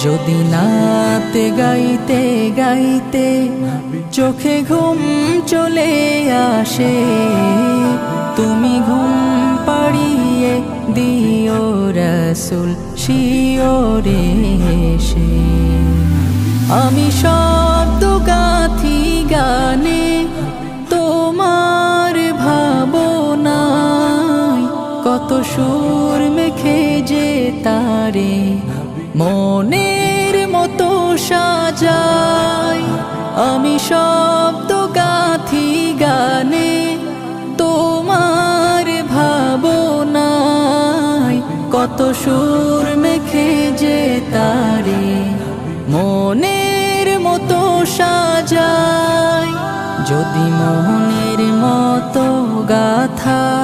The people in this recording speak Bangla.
যদি নাতে গাইতে গাইতে চোখে ঘুম চলে আসে, তুমি ঘুম পাড়িয়ে দিও রাসূল শিওরে এসে। আমি শব্দ গাথি গানে তোমার ভাবনায়, কত সুর মেখে যে তারে মনের মতো সাজাই। আমি শব্দ গাথি গানে তোমার ভাবনায়, কত সুর মেখে যে তারে মনের মতো সাজাই। যদি মনের মতো গাথা